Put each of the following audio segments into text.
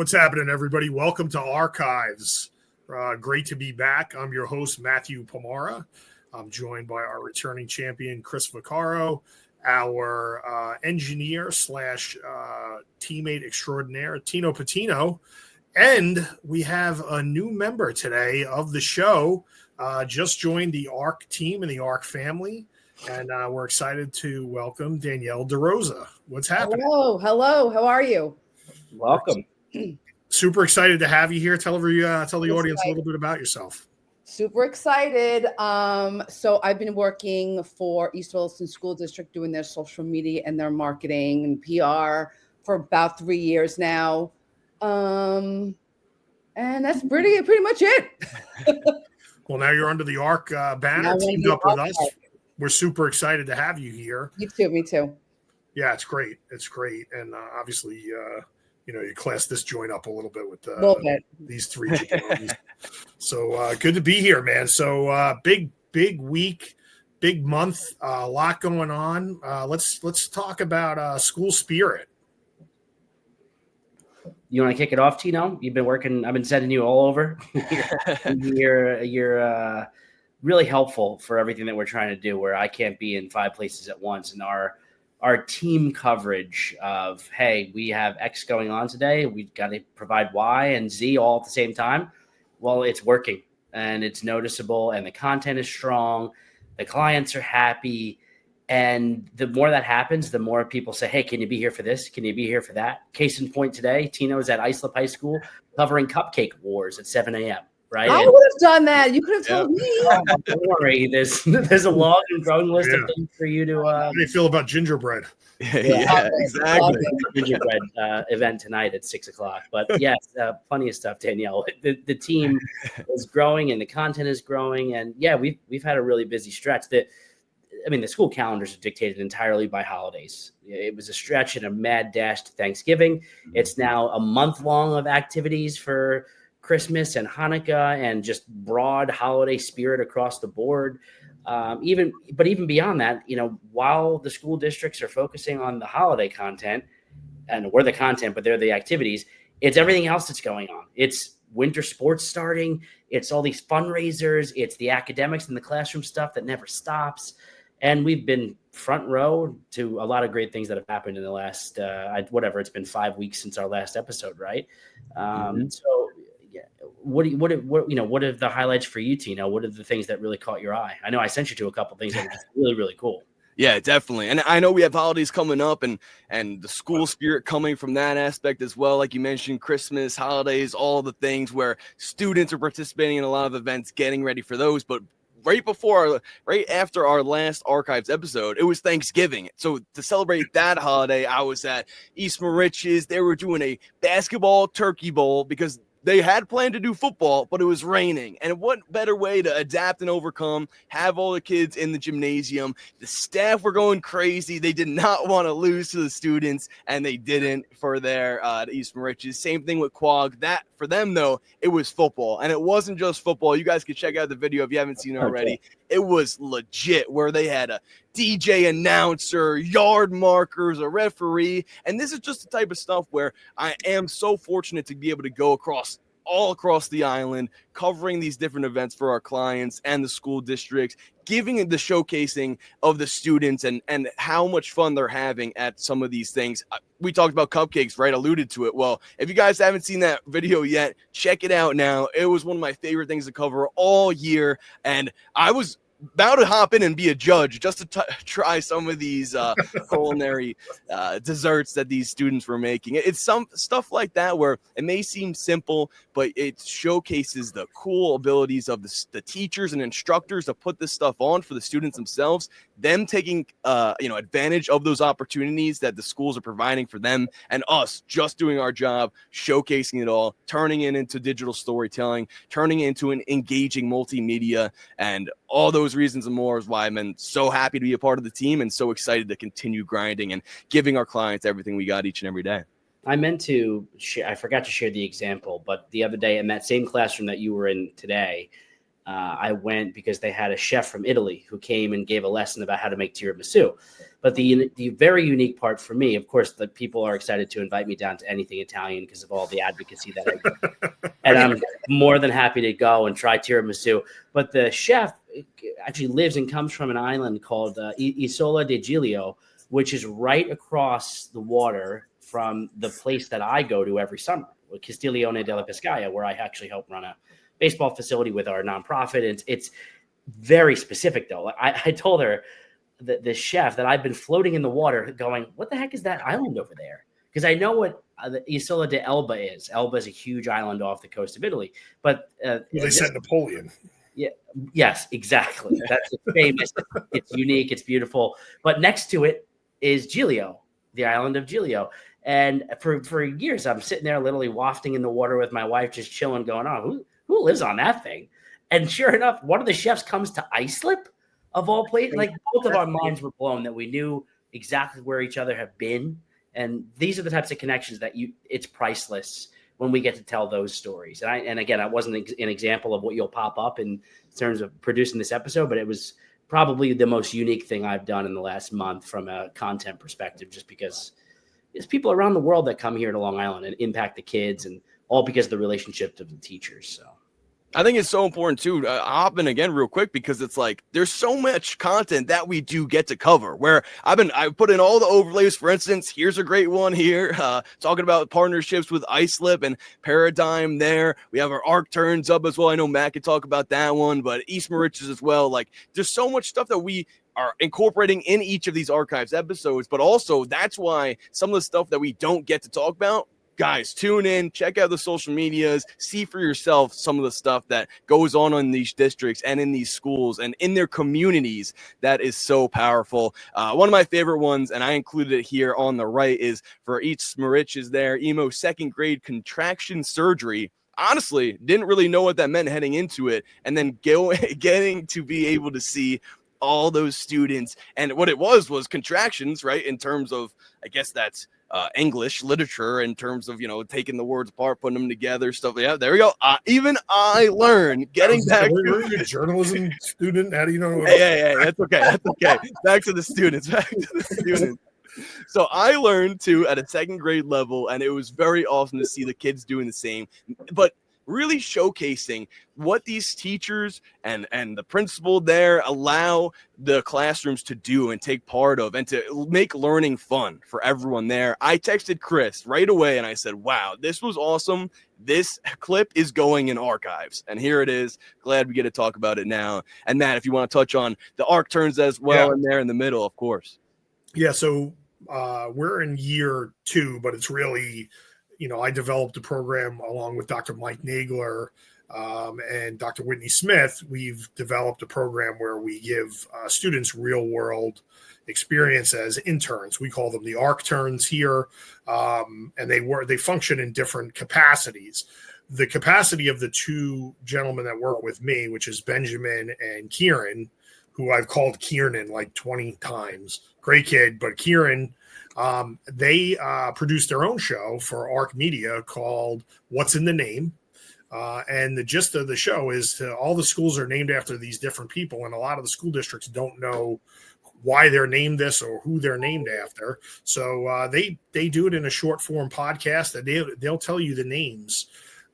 What's happening, everybody? Welcome to Arkives. Great to be back. I'm your host, Matthew Pomara. I'm joined by our returning champion, Chris Vaccaro, our engineer slash teammate extraordinaire, Tino Patino. And we have a new member today of the show, just joined the ARC team and the ARC family. And we're excited to welcome Danielle DeRosa. What's happening? Hello. How are you? Welcome. Super excited to have you here. Tell the audience a little bit about yourself. Super excited. So I've been working for East Williston School District doing their social media and their marketing and PR for about 3 years now. And that's pretty much it. Well, now you're under the ARC banner, teamed up with us. We're super excited to have you here. Me too. Yeah, it's great. And obviously, you class this joint up a little bit with these three jabronis. So good to be here, man. So big week, big month, a lot going on. Let's talk about school spirit. You want to kick it off, Tino? You've been working. I've been sending you all over. You're really helpful for everything that we're trying to do, where I can't be in 5 places at once. And our team coverage of, hey, we have X going on today, we've got to provide Y and Z all at the same time. Well, it's working and it's noticeable and the content is strong. The clients are happy. And the more that happens, the more people say, hey, can you be here for this? Can you be here for that? Case in point today, Tino is at Islip High School covering cupcake wars at 7 a.m. Right? I would have done that. You could have told me. Don't worry. There's a long and growing list of things for you to. How do you feel about gingerbread? Yeah, exactly. Gingerbread event tonight at 6:00. But yes, plenty of stuff, Danielle. The team is growing and the content is growing, and yeah, we've had a really busy stretch. The school calendars are dictated entirely by holidays. It was a stretch and a mad dash to Thanksgiving. It's now a month long of activities for Christmas and Hanukkah and just broad holiday spirit across the board. Even beyond that, while the school districts are focusing on the holiday content, and we're the content, but they're the activities, it's everything else that's going on. It's winter sports starting. It's all these fundraisers. It's the academics and the classroom stuff that never stops. And we've been front row to a lot of great things that have happened in the last, it's been 5 weeks since our last episode, right? So yeah, what are the highlights for you, Tino? What are the things that really caught your eye? I know I sent you to a couple things that were just really, really cool. Yeah, definitely. And I know we have holidays coming up and the school spirit coming from that aspect as well. Like you mentioned, Christmas, holidays, all the things where students are participating in a lot of events, getting ready for those. But right after our last Archives episode, it was Thanksgiving. So to celebrate that holiday, I was at East Moriches. They were doing a basketball turkey bowl because they had planned to do football, but it was raining. And what better way to adapt and overcome, have all the kids in the gymnasium. The staff were going crazy. They did not want to lose to the students, and they didn't for their East Moriches. Same thing with Quag. That, for them, though, it was football. And it wasn't just football. You guys can check out the video if you haven't seen it already. Okay. It was legit, where they had a DJ announcer, yard markers, a referee. And this is just the type of stuff where I am so fortunate to be able to go all across the island, covering these different events for our clients and the school districts, giving the showcasing of the students and how much fun they're having at some of these things. We talked about cupcakes, right? Alluded to it. Well, if you guys haven't seen that video yet, check it out now. It was one of my favorite things to cover all year. And I was about to hop in and be a judge just to try some of these culinary desserts that these students were making. It's some stuff like that where it may seem simple, but it showcases the cool abilities of the teachers and instructors to put this stuff on for the students themselves, them taking advantage of those opportunities that the schools are providing for them, and us just doing our job, showcasing it all, turning it into digital storytelling, turning it into an engaging multimedia, and all those reasons and more is why I've been so happy to be a part of the team and so excited to continue grinding and giving our clients everything we got each and every day. I meant to share, I forgot to share the example, but the other day in that same classroom that you were in today, I went because they had a chef from Italy who came and gave a lesson about how to make tiramisu. But the very unique part for me, of course, the people are excited to invite me down to anything Italian because of all the advocacy that I do. And I'm more than happy to go and try tiramisu. But the chef actually lives and comes from an island called Isola de Giglio, which is right across the water from the place that I go to every summer, Castiglione della Pescaia, where I actually help run a baseball facility with our nonprofit. It's very specific, though. I told her, the chef, that I've been floating in the water going, what the heck is that island over there? Because I know what the Isola de Elba is. Elba is a huge island off the coast of Italy. But they said Napoleon. Yeah. Yes, exactly. That's famous. It's unique. It's beautiful. But next to it is Giglio, the island of Giglio. And for years, I'm sitting there literally wafting in the water with my wife, just chilling, going, oh, who lives on that thing? And sure enough, one of the chefs comes to Islip, of all places. Like, both of our minds were blown that we knew exactly where each other have been. And these are the types of connections that it's priceless when we get to tell those stories. And again, I wasn't an example of what you'll pop up in terms of producing this episode, but it was probably the most unique thing I've done in the last month from a content perspective, just because there's people around the world that come here to Long Island and impact the kids, and all because of the relationship of the teachers. So I think it's so important too. Hop in again real quick, because it's like there's so much content that we do get to cover. Where I put in all the overlays. For instance, here's a great one here, talking about partnerships with Islip and Paradigm. There we have our Arc Turns up as well. I know Matt could talk about that one, but East Mauritius as well. Like, there's so much stuff that we are incorporating in each of these archives episodes, but also that's why some of the stuff that we don't get to talk about, guys, tune in, check out the social medias, see for yourself some of the stuff that goes on in these districts and in these schools and in their communities. That is so powerful. One of my favorite ones, and I included it here on the right, is for East Mauritius there, emo 2nd grade contraction surgery. Honestly, didn't really know what that meant heading into it, and then getting to be able to see all those students, and what it was contractions, right? In terms of, I guess that's English literature, in terms of, taking the words apart, putting them together, stuff. Yeah, there we go. Even I learned getting back. Were you a journalism student? How do you know? Hey, that's okay. That's okay. Back to the students. So I learned too at a 2nd grade level, and it was very awesome to see the kids doing the same, but really showcasing what these teachers and the principal there allow the classrooms to do and take part of, and to make learning fun for everyone there. I texted Chris right away and I said, wow, this was awesome. This clip is going in archives, and here it is. Glad we get to talk about it now. And Matt, if you want to touch on the Arc Turns as well, in there in the middle, of course. Yeah, so we're in year 2, but it's really, I developed a program along with Dr. Mike Nagler and Dr. Whitney Smith. We've developed a program where we give students real world experience as interns. We call them the Arc Turns here, and they function in different capacities. The capacity of the 2 gentlemen that work with me, which is Benjamin and Kieran, who I've called Kieran like 20 times. Great kid, but Kieran, they produced their own show for Arc Media called What's in the Name. And the gist of the show is all the schools are named after these different people, and a lot of the school districts don't know why they're named this or who they're named after. So they do it in a short form podcast, and they'll tell you the names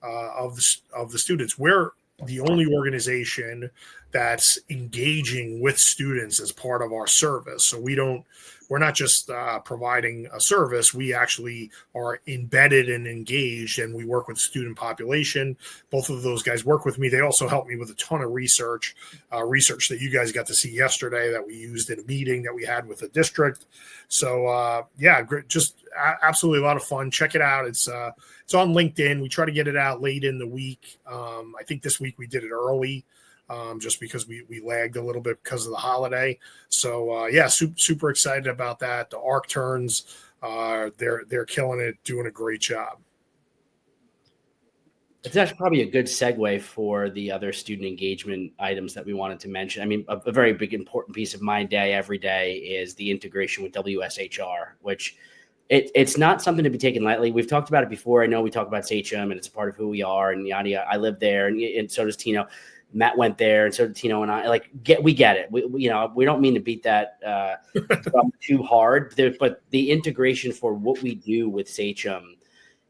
of the students. We're the only organization that's engaging with students as part of our service. So we're not just providing a service. We actually are embedded and engaged, and we work with student population. Both of those guys work with me. They also help me with a ton of research that you guys got to see yesterday that we used in a meeting that we had with the district. So great, just absolutely a lot of fun. Check it out. It's on LinkedIn. We try to get it out late in the week. I think this week we did it early. Just because we lagged a little bit because of the holiday. So super excited about that. The Arc Turns, they're killing it, doing a great job. It's actually probably a good segue for the other student engagement items that we wanted to mention. I mean, a very big important piece of my day every day is the integration with WSHR, which it's not something to be taken lightly. We've talked about it before. I know we talk about Sachem, and it's a part of who we are, and yada yada. I live there, and so does Tino. Matt went there, and so did Tino and I. Like, we get it. We don't mean to beat that drum too hard, but the integration for what we do with Sachem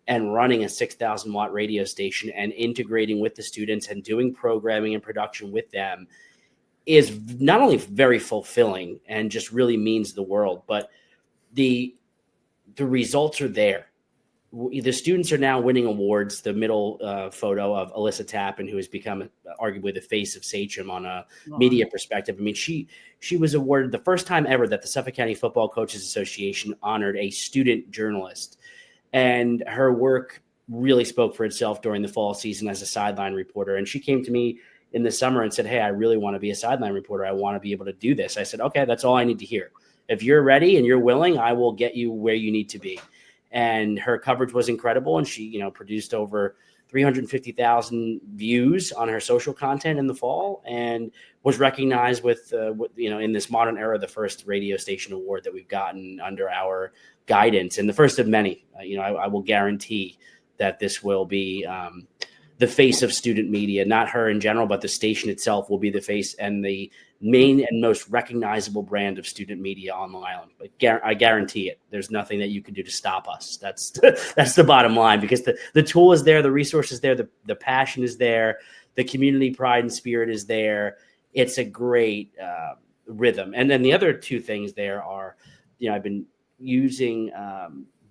and running a 6,000 watt radio station and integrating with the students and doing programming and production with them is not only very fulfilling and just really means the world, but the results are there. The students are now winning awards. The middle photo of Alyssa Tappan, who has become arguably the face of Sachem on a media perspective. I mean, she was awarded the first time ever that the Suffolk County Football Coaches Association honored a student journalist. And her work really spoke for itself during the fall season as a sideline reporter. And she came to me in the summer and said, "Hey, I really want to be a sideline reporter. I want to be able to do this." I said, "Okay, that's all I need to hear. If you're ready and you're willing, I will get you where you need to be." And her coverage was incredible. And she, produced over 350,000 views on her social content in the fall and was recognized with, in this modern era, the first radio station award that we've gotten under our guidance, and the first of many. I will guarantee that this will be the face of student media, not her in general, but the station itself will be the face and the main and most recognizable brand of student media on Long Island. But I guarantee it. There's nothing that you can do to stop us. That's the bottom line, because the tool is there, the resource is there, the passion is there, the community pride and spirit is there. It's a great rhythm. And then the other two things there are, I've been using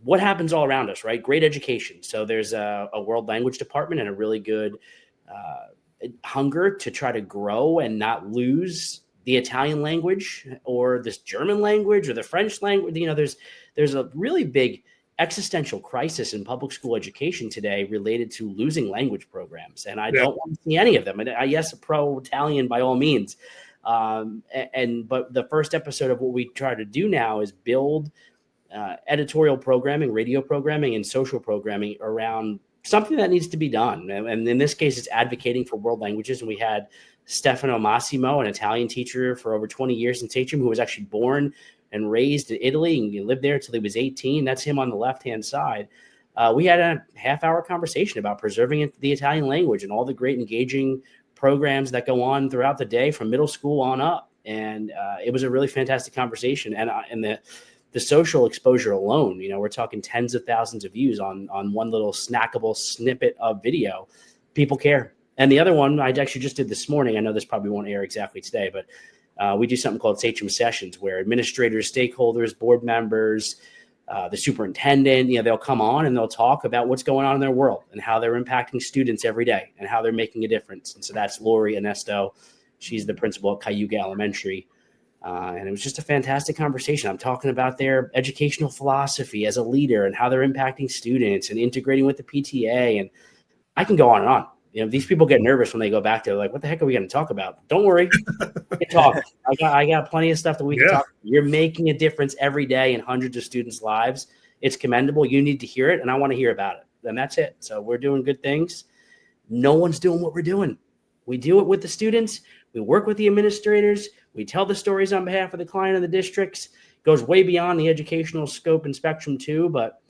what happens all around us, right? Great education. So there's a world language department and a really good hunger to try to grow and not lose the Italian language or this German language or the French language. There's a really big existential crisis in public school education today related to losing language programs. And I don't want to see any of them. And yes, pro-Italian by all means. But the first episode of what we try to do now is build editorial programming, radio programming, and social programming around something that needs to be done. And in this case, it's advocating for world languages. And we had Stefano Massimo, an Italian teacher for over 20 years in Sachem, who was actually born and raised in Italy and he lived there until he was 18. That's him on the left-hand side. We had a half-hour conversation about preserving the Italian language and all the great engaging programs that go on throughout the day from middle school on up. And it was a really fantastic conversation. And the social exposure alone, we're talking tens of thousands of views on one little snackable snippet of video. People care. And the other one I actually just did this morning. I know this probably won't air exactly today, but we do something called Sachem Sessions, where administrators, stakeholders, board members, the superintendent, they'll come on and they'll talk about what's going on in their world and how they're impacting students every day and how they're making a difference. And so that's Lori Ernesto. She's the principal at Cayuga Elementary. And it was just a fantastic conversation. I'm talking about their educational philosophy as a leader and how they're impacting students and integrating with the PTA. And I can go on and on. These people get nervous when they go back there. Like, what the heck are we going to talk about? Don't worry. We can talk. I got plenty of stuff that we can talk about. You're making a difference every day in hundreds of students' lives. It's commendable. You need to hear it, and I want to hear about it. And that's it. So we're doing good things. No one's doing what we're doing. We do it with the students. We work with the administrators. We tell the stories on behalf of the client and the districts. It goes way beyond the educational scope and spectrum too, but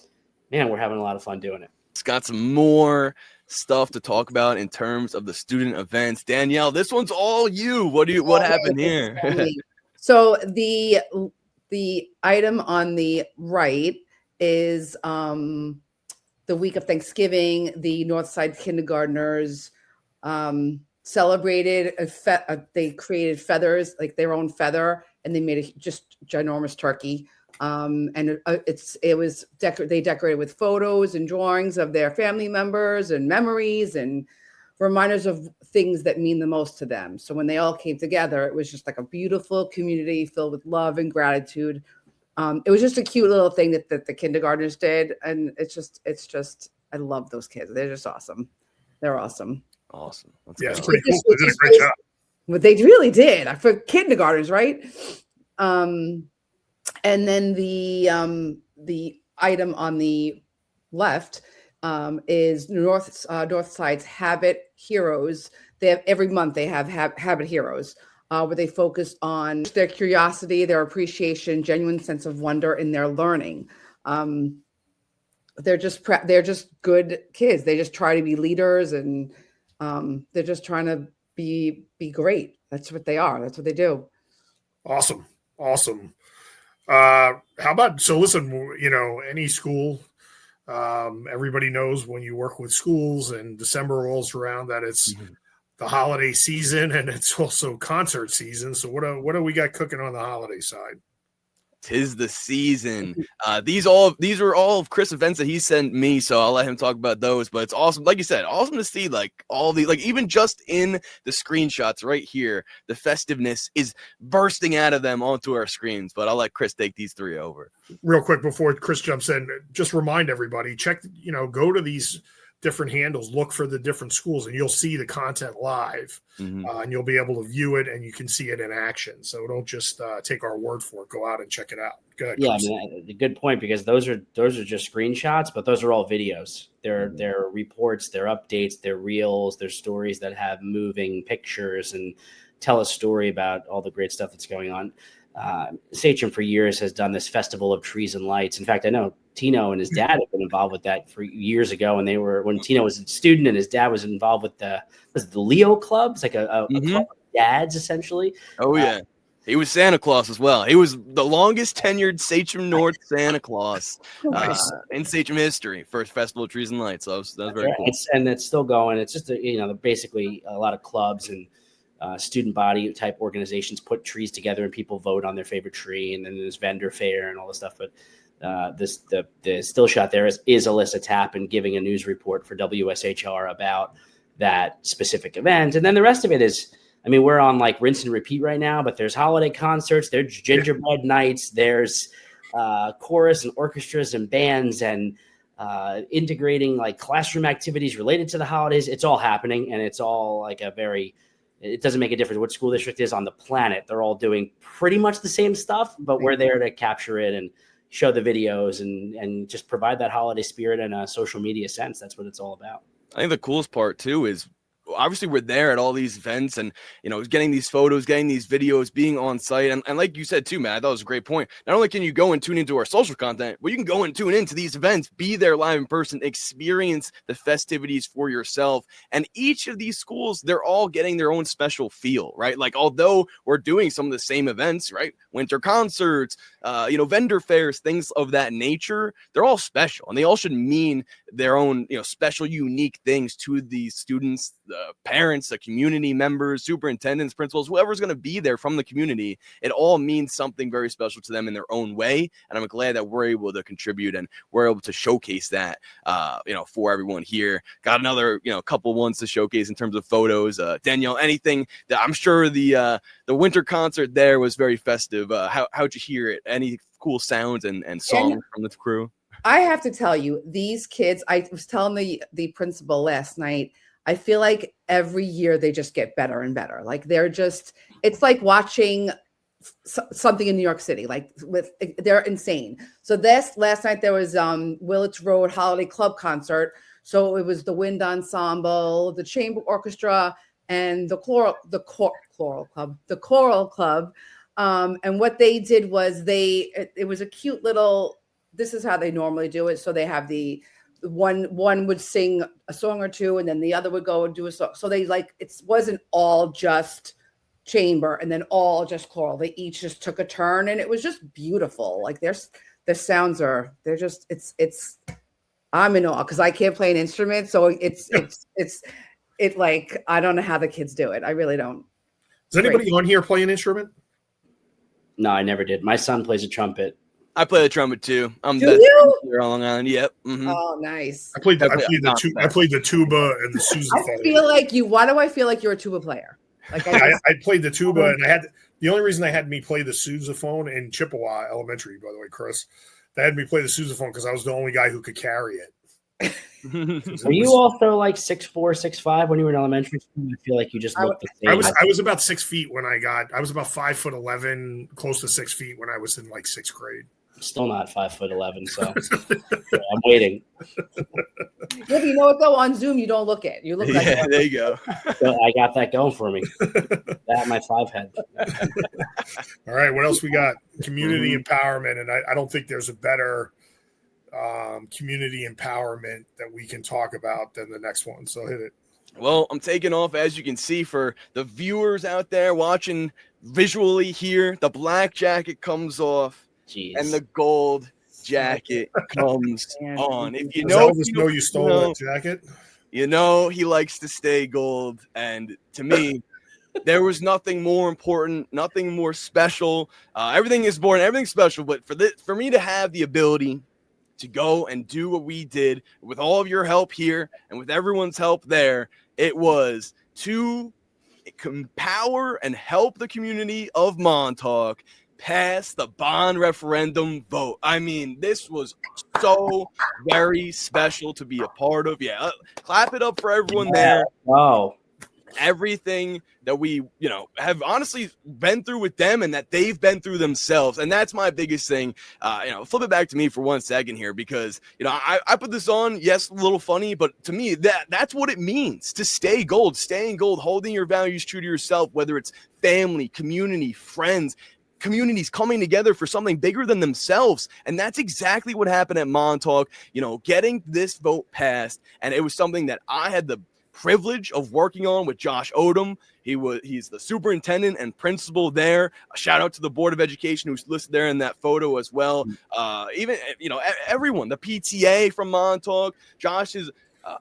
man, we're having a lot of fun doing it. It's got some more stuff to talk about in terms of the student events. Danielle, this one's all you. What happened here? So the item on the right is the week of Thanksgiving. The Northside kindergartners celebrated they created feathers, like their own feather, and they made a just ginormous turkey. And they decorated with photos and drawings of their family members and memories and reminders of things that mean the most to them. So when they all came together, it was just like a beautiful community filled with love and gratitude. It was just a cute little thing that the kindergartners did. And it's just, I love those kids. They're just awesome. They're awesome. Awesome. It's pretty cool. They did a great job. What they really did for kindergartners, right? And then the item on the left is Northside's Habit Heroes. They have every month they have Habit Heroes, where they focus on their curiosity, their appreciation, genuine sense of wonder in their learning. They're just good kids. They just try to be leaders, and they're just trying to be great. That's what they are. That's what they do. Awesome. How about, so listen, any school, everybody knows when you work with schools and December rolls around that it's the holiday season and it's also concert season. So what do we got cooking on the holiday side? 'Tis the season. These are all of Chris events that he sent me, so I'll let him talk about those. But it's awesome, like you said, awesome to see like all the, like, even just in the screenshots right here, the festiveness is bursting out of them onto our screens. But I'll let Chris take these three over. Real quick before Chris jumps in, just remind everybody, check, go to these different handles, look for the different schools, and you'll see the content live, and you'll be able to view it and you can see it in action. So don't just take our word for it. Go out and check it out. Go ahead, yeah, Chris. I mean, a good point, because those are just screenshots, but those are all videos. They're reports, they're updates, they're reels, they're stories that have moving pictures and tell a story about all the great stuff that's going on. Sachem for years has done this Festival of Trees and Lights. In fact, I know Tino and his dad have been involved with that for years ago, and when Tino was a student and his dad was involved with the Leo Club. It's like a club of dads, essentially. Oh yeah, he was Santa Claus as well. He was the longest tenured Sachem North Santa Claus in Sachem history for Festival of Trees and Lights. So that was very cool. And it's still going. It's just basically a lot of clubs and student body type organizations put trees together and people vote on their favorite tree, and then there's vendor fair and all this stuff. But the still shot there is Alyssa Tappan giving a news report for WSHR about that specific event, and then the rest of it is, I mean, we're on like rinse and repeat right now, but there's holiday concerts, there's gingerbread nights, there's chorus and orchestras and bands and integrating like classroom activities related to the holidays. It's all happening, and it's all like it doesn't make a difference what school district is on the planet. They're all doing pretty much the same stuff, but we're there to capture it and show the videos and just provide that holiday spirit in a social media sense. That's what it's all about. I think the coolest part too is obviously we're there at all these events and, getting these photos, getting these videos, being on site. And like you said too, Matt, that was a great point. Not only can you go and tune into our social content, but you can go and tune into these events, be there live in person, experience the festivities for yourself. And each of these schools, they're all getting their own special feel, right? Like, although we're doing some of the same events, right? Winter concerts, vendor fairs, things of that nature, they're all special and they all should mean their own, special, unique things to these students, the parents, the community members, superintendents, principals, whoever's going to be there from the community. It all means something very special to them in their own way. And I'm glad that we're able to contribute and we're able to showcase that, for everyone here. Got another, couple ones to showcase in terms of photos. Danielle, anything that I'm sure the winter concert there was very festive. How'd you hear it? Any cool sounds and songs from the crew? I have to tell you, these kids, I was telling the principal last night, I feel like every year they just get better and better. Like it's like watching something in New York City, they're insane. So last night there was Willits Road Holiday Club concert. So it was the wind ensemble, the chamber orchestra, and the choral club. And what they did was it was a cute little, this is how they normally do it. So they have the one would sing a song or two, and then the other would go and do a song. So it wasn't all just chamber and then all just choral. They each just took a turn, and it was just beautiful. Like their sounds it's I'm in awe because I can't play an instrument. So it's like, I don't know how the kids do it. I really don't. Does anybody on here play an instrument? No, I never did. My son plays a trumpet. I play the trumpet too. I'm Do you? here on Long Island. Yep. Mm-hmm. Oh, nice. I played the tuba and the sousaphone. I feel like you. Why do I feel like you're a tuba player? Like I played the tuba, and the only reason they had me play the sousaphone in Chippewa Elementary, by the way, Chris, they had me play the sousaphone because I was the only guy who could carry it. Were you also like 6'4", 6'5" when you were in elementary school? I feel like you just looked the same. I was about 6 feet when I was about 5'11", close to 6 feet when I was in like sixth grade. I'm still not 5'11", so I'm waiting. Yeah, but you know what though? On Zoom, you don't look it. You look like there you go. So I got that going for me. That my 5 head. All right, what else we got? Community empowerment, and I don't think there's a better community empowerment that we can talk about than the next one. So hit it. Well, I'm taking off, as you can see, for the viewers out there watching visually here. The black jacket comes off, and the Jeez. gold jacket comes on. If you Does know Elvis Tino, know you stole that jacket? you know he likes to stay gold. And to me, there was nothing more important, nothing more special. Everything is important, everything's special. But for me to have the ability to go and do what we did with all of your help here and with everyone's help there, it was to empower and help the community of Montauk pass the bond referendum vote. I mean, this was so very special to be a part of. Yeah, clap it up for everyone there. Wow. Everything that we, have honestly been through with them and that they've been through themselves. And that's my biggest thing. Flip it back to me for 1 second here, because, I put this on, yes, a little funny, but to me, that's what it means to staying gold, holding your values true to yourself, whether it's family, community, friends, communities coming together for something bigger than themselves. And that's exactly what happened at Montauk, getting this vote passed. And it was something that I had the privilege of working on with Josh Odom. He's the superintendent and there. A shout out to the Board of Education who's listed there in that photo as well. Even everyone, the PTA from Montauk, Josh's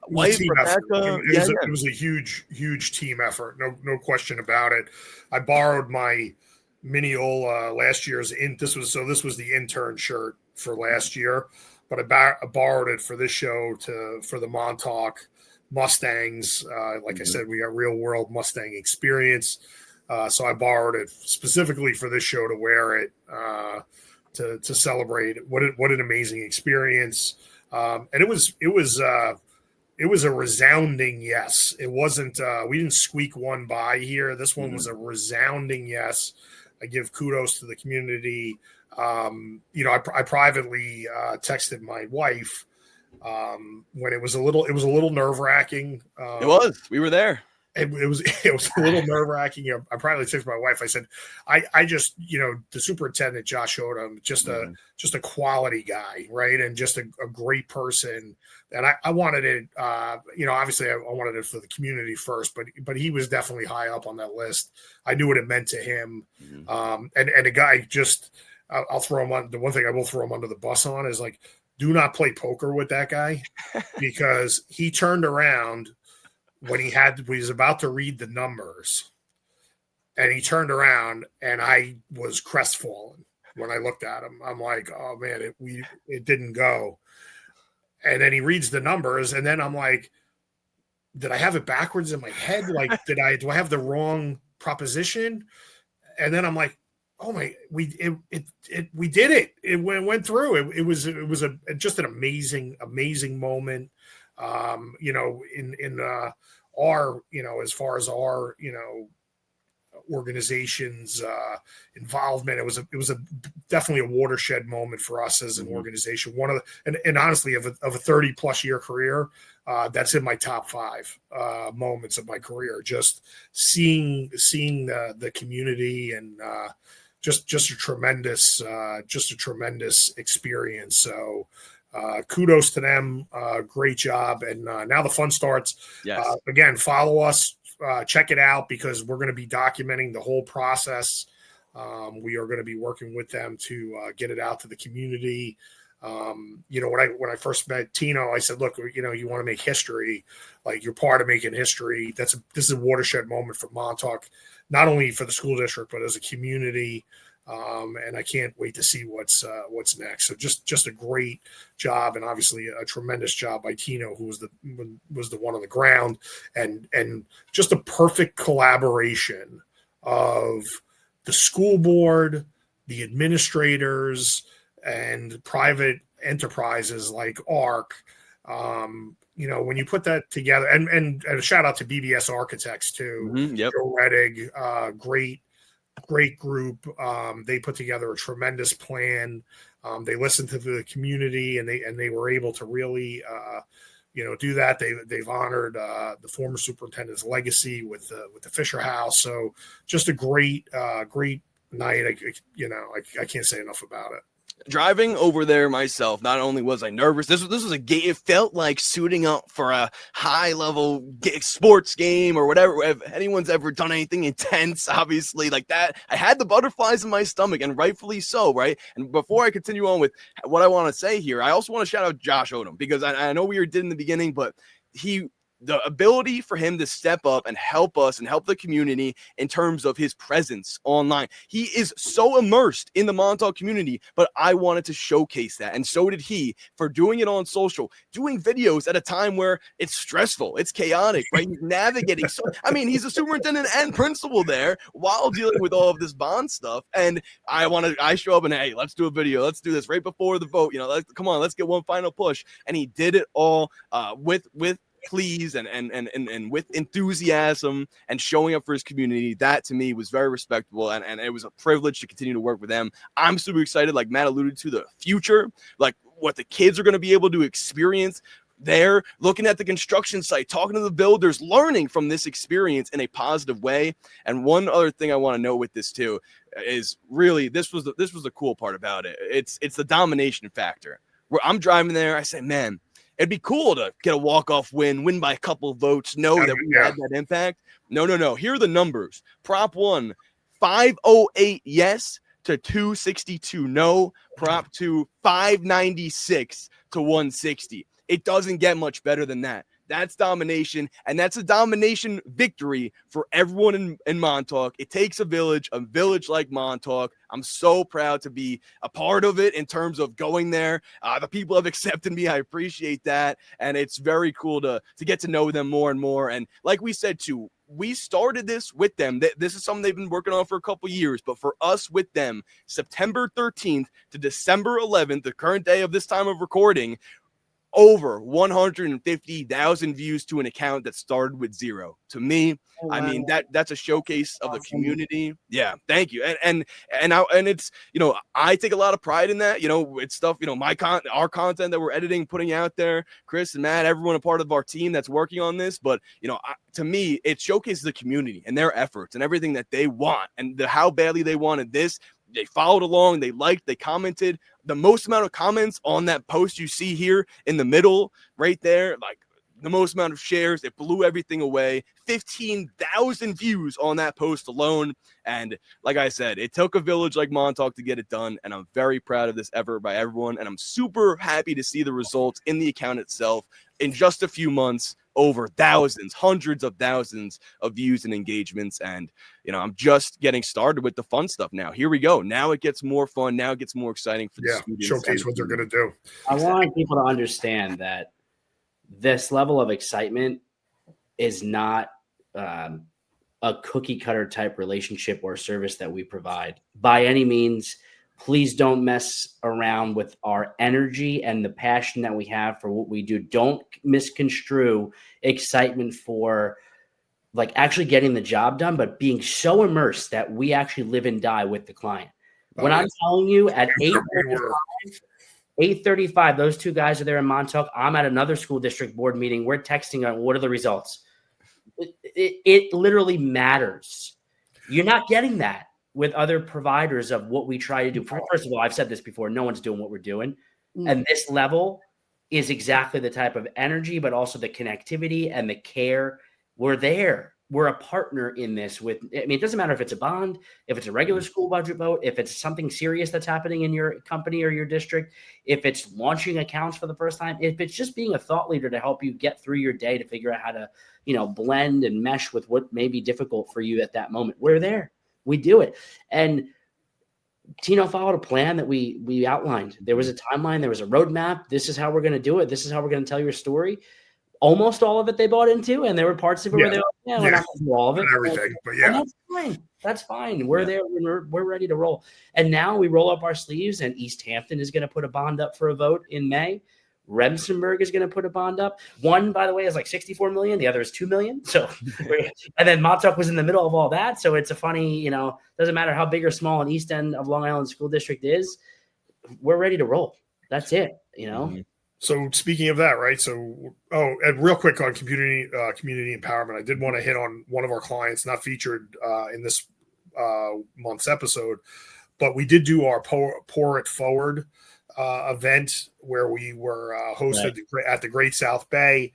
wife Rebecca. It was a huge team effort. No question about it. I borrowed my Mineola last year's this was the intern shirt for last year, but I borrowed it for this show for the Montauk Mustangs. Like I said, we got real world Mustang experience. So I borrowed it specifically for this show to wear it to celebrate what an amazing experience. And it was a resounding yes. It wasn't we didn't squeak one by here. This one was a resounding yes. I give kudos to the community. I privately texted my wife when it was a little nerve-wracking. It was. We were there. It was a little nerve-wracking. I probably texted my wife. I said, I just, the superintendent, Josh Odom, just a quality guy, right? And just a great person. And I wanted it, obviously I wanted it for the community first, but he was definitely high up on that list. I knew what it meant to him. And a guy I'll throw him on. The one thing I will throw him under the bus on is like, do not play poker with that guy, because he turned around when he was about to read the numbers, and he turned around and I was crestfallen when I looked at him. I'm like, oh man, it didn't go. And then he reads the numbers, and then I'm like, did I have it backwards in my head? Like, do I have the wrong proposition? And then I'm like, oh my, we did it. It went through. It was just an amazing moment. In our, as far as our, organization's involvement, it was definitely a watershed moment for us as an organization. One of the, and honestly, of a 30+ year career, that's in my top 5 moments of my career. Just seeing the community and just a tremendous experience. So kudos to them. Great job. And now the fun starts. Yes. Again, follow us, check it out, because we're going to be documenting the whole process. We are going to be working with them to get it out to the community. When I first met Tino, I said, look, you want to make history, like you're part of making history. This is a watershed moment for Montauk, not only for the school district, but as a community. And I can't wait to see what's next. So just a great job, and obviously a tremendous job by Tino, who was the one on the ground, and just a perfect collaboration of the school board, the administrators, and private enterprises like Arc. When you put that together, and a shout out to BBS Architects too. Yep. Joe Reddig, great group. They put together a tremendous plan. They listened to the community, and they were able to really do that. They've honored the former superintendent's legacy with the Fisher House. So just a great night. I can't say enough about it. Driving over there myself, not only was I nervous, this was a game. It felt like suiting up for a high level sports game or whatever. If anyone's ever done anything intense, obviously like that, I had the butterflies in my stomach, and rightfully so, right? And before I continue on with what I want to say here, I also want to shout out Josh Odom, because I know we did in the beginning, but the ability for him to step up and help us and help the community in terms of his presence online. He is so immersed in the Montauk community, but I wanted to showcase that. And so did he, for doing it on social, doing videos at a time where it's stressful, it's chaotic, right? He's navigating. So, I mean, he's a superintendent and principal there while dealing with all of this bond stuff. And I show up and, hey, let's do a video. Let's do this right before the vote. Come on, let's get one final push. And he did it all with please and with enthusiasm and showing up for his community. That to me was very respectable, and it was a privilege to continue to work with them. I'm super excited, like Matt alluded to, the future, like what the kids are going to be able to experience there, looking at the construction site, talking to the builders, learning from this experience in a positive way. And one other thing I want to note with this too is really this was the cool part about it. It's the domination factor. Where I'm driving there, I say, man, it'd be cool to get a walk-off win by a couple of votes, know that we had that impact. No. Here are the numbers. Prop 1, 508 yes to 262 no. Prop 2, 596 to 160. It doesn't get much better than that. That's domination, and that's a domination victory for everyone in Montauk. It takes a village like Montauk. I'm so proud to be a part of it in terms of going there. The people have accepted me. I appreciate that, and it's very cool to get to know them more and more. And like we said, too, we started this with them. This is something they've been working on for a couple years, but for us with them, September 13th to December 11th, the current day of this time of recording, over 150,000 views to an account that started with 0. To me, oh, wow. I mean, that's a showcase of the community. Yeah, thank you. And it's, I take a lot of pride in that. It's stuff, our content that we're editing, putting out there, Chris and Matt, everyone a part of our team that's working on this. But, to me, it showcases the community and their efforts and everything that they want and how badly they wanted this. They followed along, they liked, they commented. The most amount of comments on that post you see here in the middle right there, like the most amount of shares, it blew everything away. 15,000 views on that post alone. And like I said, it took a village like Montauk to get it done. And I'm very proud of this effort by everyone. And I'm super happy to see the results in the account itself in just a few months. Over thousands, hundreds of thousands of views and engagements. And, I'm just getting started with the fun stuff now. Here we go. Now it gets more fun. Now it gets more exciting for the students. Showcase what they're going to do. I want people to understand that this level of excitement is not a cookie cutter type relationship or service that we provide by any means. Please don't mess around with our energy and the passion that we have for what we do. Don't misconstrue excitement for like actually getting the job done, but being so immersed that we actually live and die with the client. When I'm telling you at 8:35, those two guys are there in Montauk. I'm at another school district board meeting. We're texting on what are the results. It literally matters. You're not getting that with other providers of what we try to do. First of all, I've said this before, no one's doing what we're doing. And this level is exactly the type of energy, but also the connectivity and the care. We're there. We're a partner in this it doesn't matter if it's a bond, if it's a regular school budget vote, if it's something serious that's happening in your company or your district, if it's launching accounts for the first time, if it's just being a thought leader to help you get through your day to figure out how to, blend and mesh with what may be difficult for you at that moment. We're there. We do it. And Tino followed a plan that we outlined. There was a timeline. There was a roadmap. This is how we're going to do it. This is how we're going to tell your story. Almost all of it they bought into, and there were parts of it where they were, we're not going to do all of it. Everything, but yeah. And that's fine. That's fine. We're there. We're ready to roll. And now we roll up our sleeves, and East Hampton is going to put a bond up for a vote in May. Remsenburg is going to put a bond up. One, by the way, is like $64 million. The other is $2 million. So, and then Montauk was in the middle of all that. So it's a funny, doesn't matter how big or small an East End of Long Island School District is. We're ready to roll. That's it. Mm-hmm. So speaking of that, right? So, and real quick on community empowerment, I did want to hit on one of our clients, not featured in this month's episode, but we did do our Pour It Forward event where we were hosted at the Great South Bay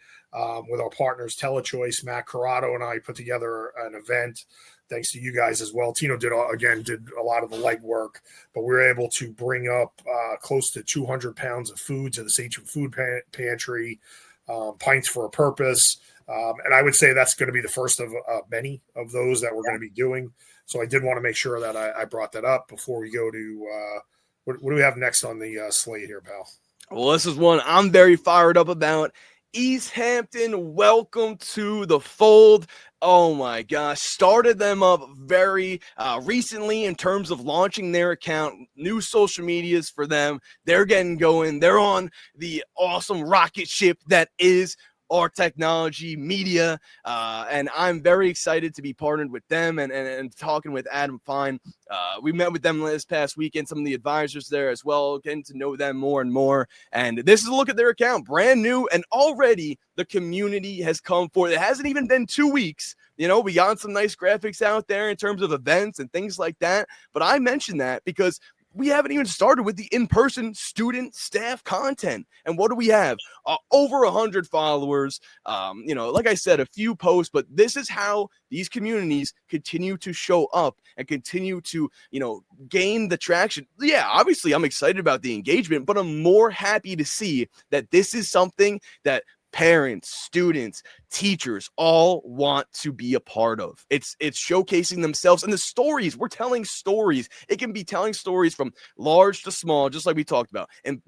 with our partners Telechoice. Matt Corrado and I put together an event. Thanks to you guys as well. Tino did a lot of the legwork, but we were able to bring up close to 200 pounds of food to the Sachem Food Pantry, Pints for a Purpose. And I would say that's going to be the first of many of those that we're going to be doing. So I did want to make sure that I brought that up before we go to what do we have next on the slate here, pal? Well, this is one I'm very fired up about. East Hampton, welcome to the fold. Oh my gosh, started them up very recently in terms of launching their account, new social medias for them. They're getting going. They're on the awesome rocket ship that is our technology media, and I'm very excited to be partnered with them and talking with Adam Fine. We met with them this past weekend, some of the advisors there as well, getting to know them more and more. And this is a look at their account, brand new, and already the community has come forward. It hasn't even been 2 weeks. You know, we got some nice graphics out there in terms of events and things like that. But I mentioned that because we haven't even started with the in-person student staff content. And what do we have? Over 100 followers. Like I said, a few posts, but this is how these communities continue to show up and continue to, gain the traction. Yeah, obviously I'm excited about the engagement, but I'm more happy to see that this is something that parents, students, teachers all want to be a part of. It's showcasing themselves and the stories. We're telling stories. It can be telling stories from large to small, just like we talked about, and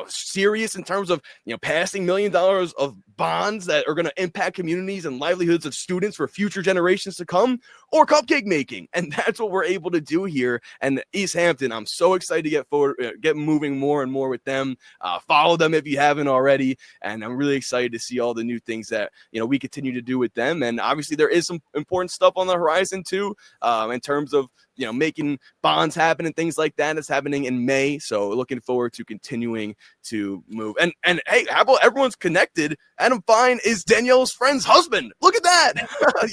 serious in terms of passing $1 million of bonds that are going to impact communities and livelihoods of students for future generations to come, or cupcake making. And that's what we're able to do here. And East Hampton, I'm so excited to get forward, get moving more and more with them. Follow them if you haven't already. And I'm really excited to see all the new things that we continue to do with them. And obviously there is some important stuff on the horizon too, in terms of making bonds happen and things like that. Is happening in May, so looking forward to continuing to move. And hey, how about everyone's connected? Adam Fine is Danielle's friend's husband. Look at that.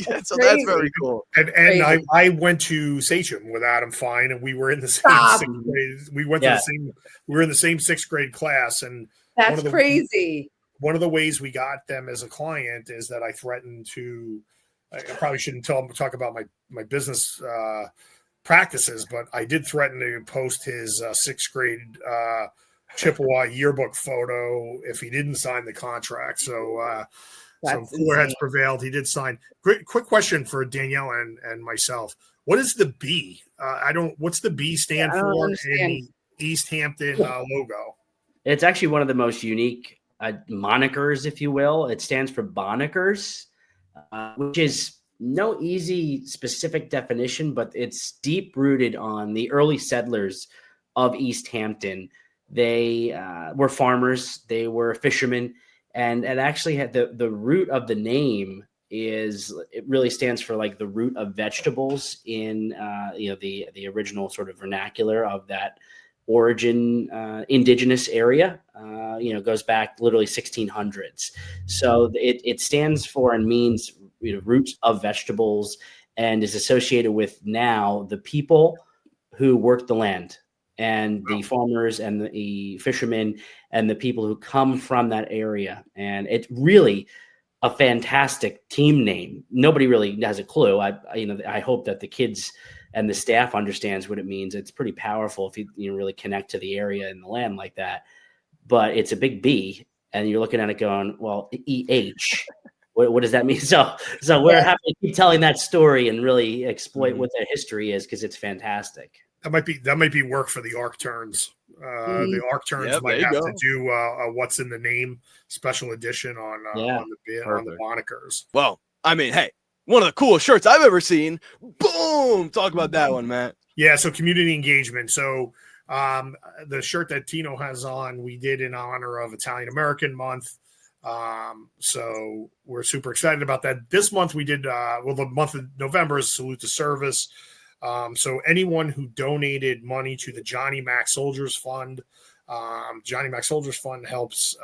Yeah, so that's very cool. And I went to Sachem with Adam Fine, and we were in the same sixth grade. We went to the same. We were in the same sixth grade class, and that's crazy. One of the ways we got them as a client is that I threatened to. I probably shouldn't talk about my business practices, but I did threaten to post his sixth grade Chippewa yearbook photo if he didn't sign the contract. So cooler heads prevailed. He did sign. Quick question for Danielle and myself. What is the B? What's the B stand for in the East Hampton logo? It's actually one of the most unique monikers, if you will. It stands for Bonikers, which is no easy specific definition, but it's deep rooted on the early settlers of East Hampton. They were farmers, they were fishermen, and it actually had the root of the name it really stands for like the root of vegetables in the original sort of vernacular of that origin indigenous area. Goes back literally 1600s. So it stands for and means roots of vegetables, and is associated with now the people who work the land, and the farmers and the fishermen and the people who come from that area. And it's really a fantastic team name. Nobody really has a clue. I hope that the kids and the staff understands what it means. It's pretty powerful if you really connect to the area and the land like that. But it's a big B, and you're looking at it going, well, EH. What does that mean? So we're happy to keep telling that story and really exploit what their history is, because it's fantastic. That might be work for the ARC turns. The ARC turns might have to do what's in the name special edition on the monikers. Well, I mean, hey, one of the coolest shirts I've ever seen. Boom! Talk about that one, Matt. Yeah, so community engagement. So the shirt that Tino has on, we did in honor of Italian American Month. So we're super excited about that. This month we did, the month of November is Salute to Service. So anyone who donated money to the Johnny Mac Soldiers Fund, Johnny Mac Soldiers Fund helps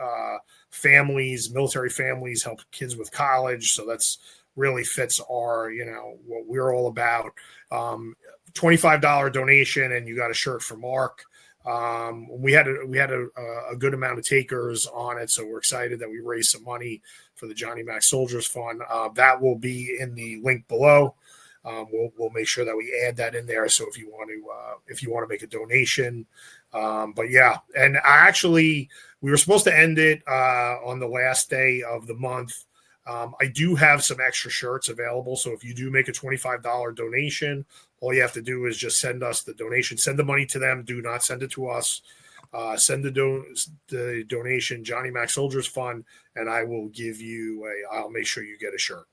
families, military families, help kids with college. So that's really fits our, what we're all about. $25 donation, and you got a shirt for Mark. We had a good amount of takers on it, so we're excited that we raised some money for the Johnny Mac Soldiers Fund. That will be in the link below. We'll make sure that we add that in there. So if you want to make a donation, but yeah, and we were supposed to end it on the last day of the month. I do have some extra shirts available. So if you do make a $25 donation, all you have to do is just send us the donation, send the money to them. Do not send it to us. Send the donation, Johnny Mac Soldiers Fund, and I will give you I'll make sure you get a shirt.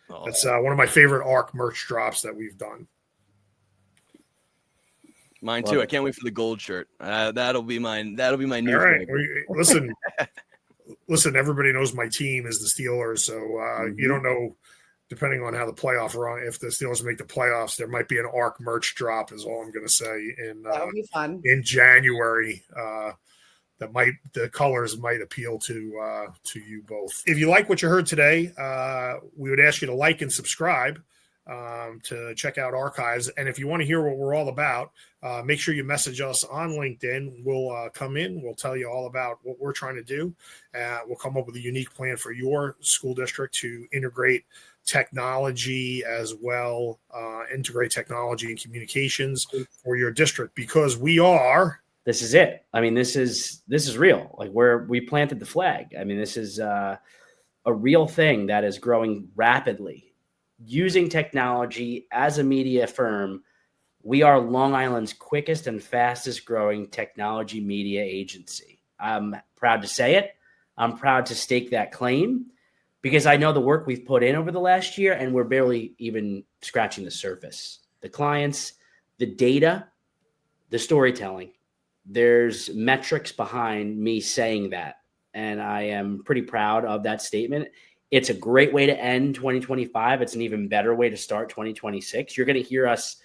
Oh. That's one of my favorite ARC merch drops that we've done. Mine too. I can't wait for the gold shirt. That'll be mine. That'll be my new. All right. Listen. Everybody knows my team is the Steelers, so you don't know. Depending on how the playoff run, if the Steelers make the playoffs, there might be an ARC merch drop. Is all I'm going to say in January. The colors might appeal to you both. If you like what you heard today, we would ask you to like and subscribe to check out Arkives. And if you want to hear what we're all about, make sure you message us on LinkedIn. We'll come in. We'll tell you all about what we're trying to do. We'll come up with a unique plan for your school district to integrate technology as well, integrate technology and communications for your district, because we are. This is it. I mean, this is real. Like we planted the flag. I mean, this is a real thing that is growing rapidly. Using technology as a media firm, we are Long Island's quickest and fastest growing technology media agency. I'm proud to say it. I'm proud to stake that claim, because I know the work we've put in over the last year, and we're barely even scratching the surface. The clients, the data, the storytelling. There's metrics behind me saying that, and I am pretty proud of that statement. It's a great way to end 2025. It's an even better way to start 2026. You're going to hear us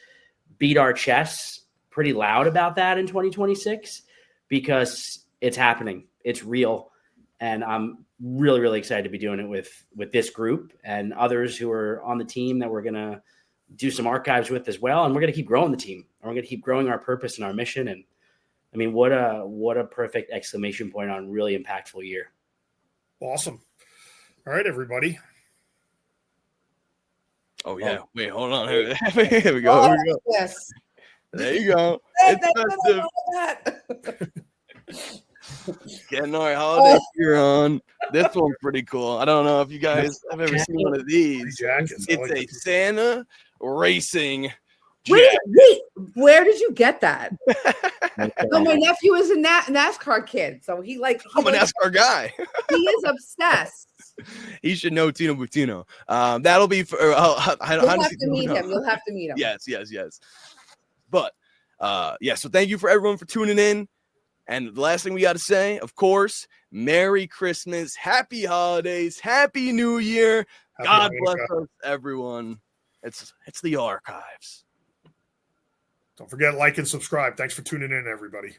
beat our chests pretty loud about that in 2026, because it's happening. It's real. And I'm really, really excited to be doing it with this group and others who are on the team that we're going to do some archives with as well. And we're going to keep growing the team, and we're going to keep growing our purpose and our mission. And I mean, what a perfect exclamation point on really impactful year. Awesome. All right, everybody. Oh yeah. Wait, hold on. Here we go. Here we go. Yes. There you go. It's getting our holiday gear on. This one's pretty cool. I don't know if you guys have ever seen one of these. It's a Santa racing. Wait, where did you get that? So my nephew is a NASCAR kid, so I'm a NASCAR guy. He is obsessed. He should know Tino Butino. That'll be for. You'll have to meet him. You'll have to meet him. Yes. But so thank you for everyone for tuning in. And the last thing we got to say, of course, Merry Christmas, Happy Holidays, Happy New Year. God bless us, everyone. It's the Arkives. Don't forget, like and subscribe. Thanks for tuning in, everybody.